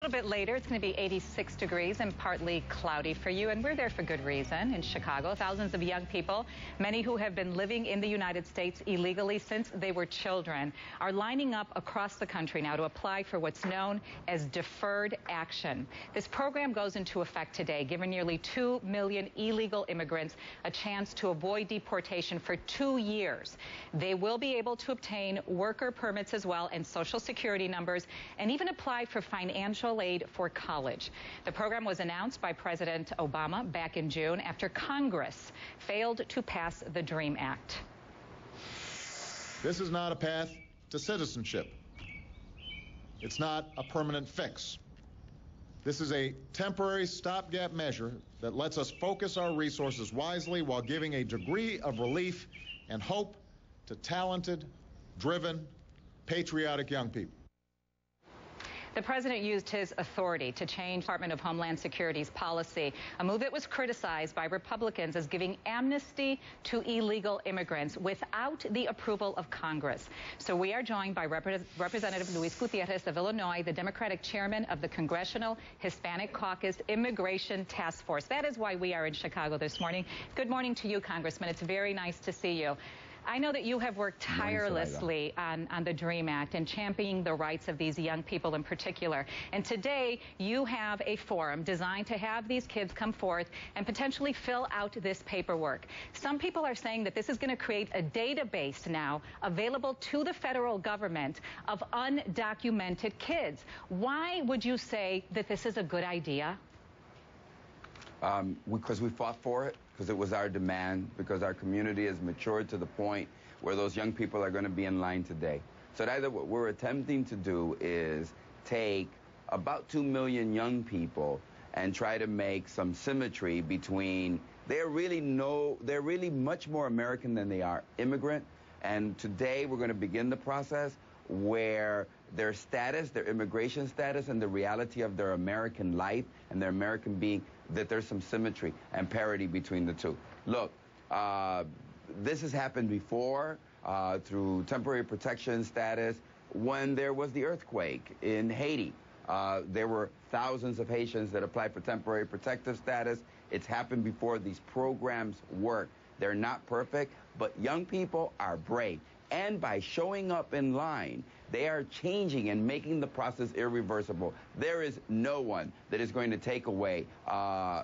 little bit later, it's going to be 86 degrees and partly cloudy for you, and we're there for good reason. In Chicago, thousands of young people, many who have been living in the United States illegally since they were children, are lining up across the country now to apply for what's known as Deferred Action. This program goes into effect today, giving nearly 2 million illegal immigrants a chance to avoid deportation for 2 years. They will be able to obtain worker permits as well and Social Security numbers, and even apply for financial aid for college. The program was announced by President Obama back in June after Congress failed to pass the DREAM Act. This is not a path to citizenship. It's not a permanent fix. This is a temporary stopgap measure that lets us focus our resources wisely while giving a degree of relief and hope to talented, driven, patriotic young people. The president used his authority to change Department of Homeland Security's policy, a move that was criticized by Republicans as giving amnesty to illegal immigrants without the approval of Congress. So we are joined by Representative Luis Gutierrez of Illinois, the Democratic chairman of the Congressional Hispanic Caucus Immigration Task Force. That is why we are in Chicago this morning. Good morning to you, Congressman. It's very nice to see you. I know that you have worked tirelessly on the DREAM Act and championing the rights of these young people in particular. And today you have a forum designed to have these kids come forth and potentially fill out this paperwork. Some people are saying that this is going to create a database now available to the federal government of undocumented kids. Why would you say that this is a good idea? Because we fought for it, because it was our demand, because our community has matured to the point where those young people are going to be in line today. So either what we're attempting to do is take about 2 million young people and try to make some symmetry between they're really much more American than they are immigrant. And today we're going to begin the process where their status, their immigration status, and the reality of their American life and their American being, that there's some symmetry and parity between the two. Look, this has happened before through temporary protection status. When there was the earthquake in Haiti, there were thousands of Haitians that applied for temporary protective status. It's happened before. These programs work. They're not perfect, but young people are brave. And by showing up in line, they are changing and making the process irreversible. There is no one that is going to take away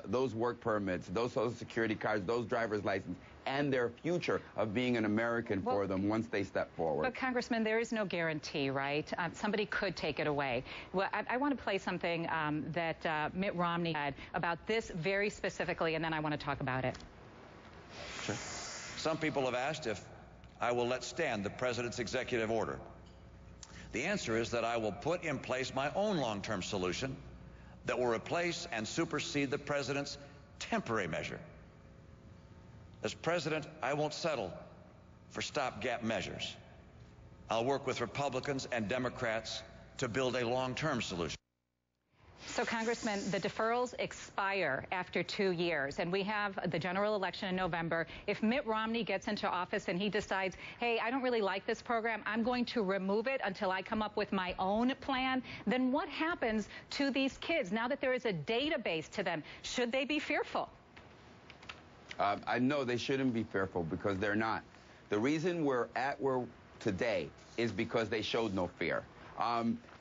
those work permits, those Social Security cards, those driver's license, and their future of being an American for them once they step forward. But, Congressman, there is no guarantee, right? Somebody could take it away. Well, I want to play something that Mitt Romney said about this very specifically, and then I want to talk about it. Sure. Some people have asked if I will let stand the president's executive order. The answer is that I will put in place my own long-term solution that will replace and supersede the president's temporary measure. As president, I won't settle for stopgap measures. I'll work with Republicans and Democrats to build a long-term solution. So, Congressman, the deferrals expire after 2 years, and we have the general election in November. If Mitt Romney gets into office and he decides, hey, I don't really like this program, I'm going to remove it until I come up with my own plan, then what happens to these kids now that there is a database to them? Should they be fearful? I know they shouldn't be fearful because they're not. The reason we're at where today is because they showed no fear.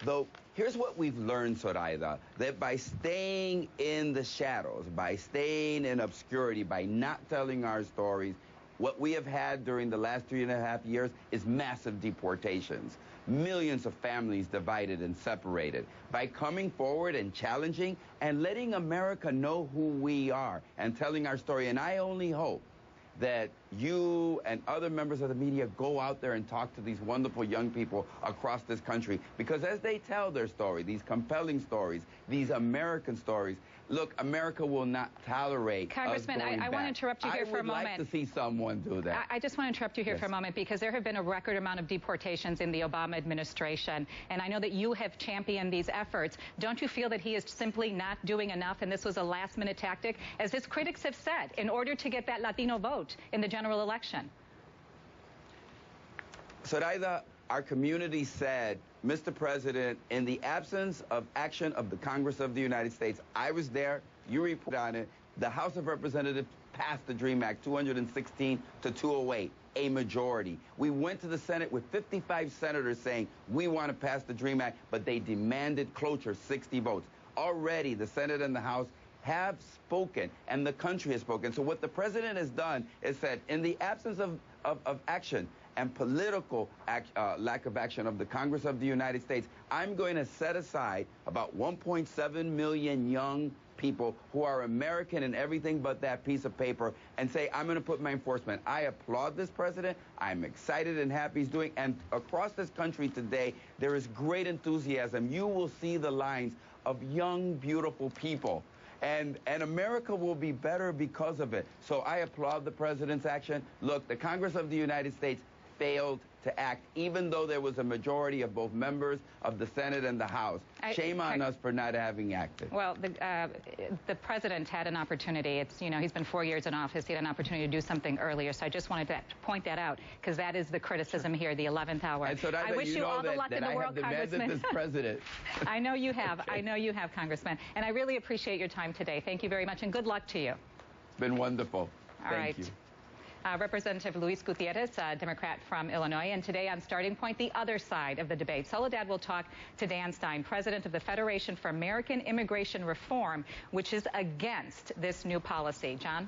Though, here's what we've learned, Zoraida, that by staying in the shadows, by staying in obscurity, by not telling our stories, what we have had during the last 3.5 years is massive deportations. Millions of families divided and separated. By coming forward and challenging and letting America know who we are and telling our story, and I only hope that you and other members of the media go out there and talk to these wonderful young people across this country, because as they tell their story, these compelling stories, these American stories, look, America will not tolerate Congressman, I want to interrupt you here for a moment. I would like to see someone do that. I just want to interrupt you here for a moment, because there have been a record amount of deportations in the Obama administration, and I know that you have championed these efforts. Don't you feel that he is simply not doing enough, and this was a last-minute tactic, as his critics have said, in order to get that Latino vote in the general election? Zoraida, our community said, Mr. President, in the absence of action of the Congress of the United States, I was there, you reported on it, the House of Representatives passed the DREAM Act 216 to 208, a majority. We went to the Senate with 55 senators saying, we want to pass the DREAM Act, but they demanded cloture, 60 votes. Already, the Senate and the House have spoken, and the country has spoken. So what the president has done is said, in the absence of action and political lack of action of the Congress of the United States, I'm going to set aside about 1.7 million young people who are American and everything but that piece of paper and say, I'm going to put my enforcement. I applaud this president. I'm excited and happy he's doing. And across this country today, there is great enthusiasm. You will see the lines of young, beautiful people. And America will be better because of it. So I applaud the president's action. Look, the Congress of the United States failed to act, even though there was a majority of both members of the Senate and the House. Shame on us for not having acted. Well, the president had an opportunity. It's, you know, he's been 4 years in office. He had an opportunity to do something earlier. So I just wanted to point that out, because that is the criticism here, the 11th hour. And so I wish you all the luck in the world, Congressman. This president. I know you have. Okay. I know you have, Congressman. And I really appreciate your time today. Thank you very much, and good luck to you. It's been wonderful. Thank you. Representative Luis Gutierrez, Democrat from Illinois, and today on Starting Point, the other side of the debate. Soledad will talk to Dan Stein, president of the Federation for American Immigration Reform, which is against this new policy. John?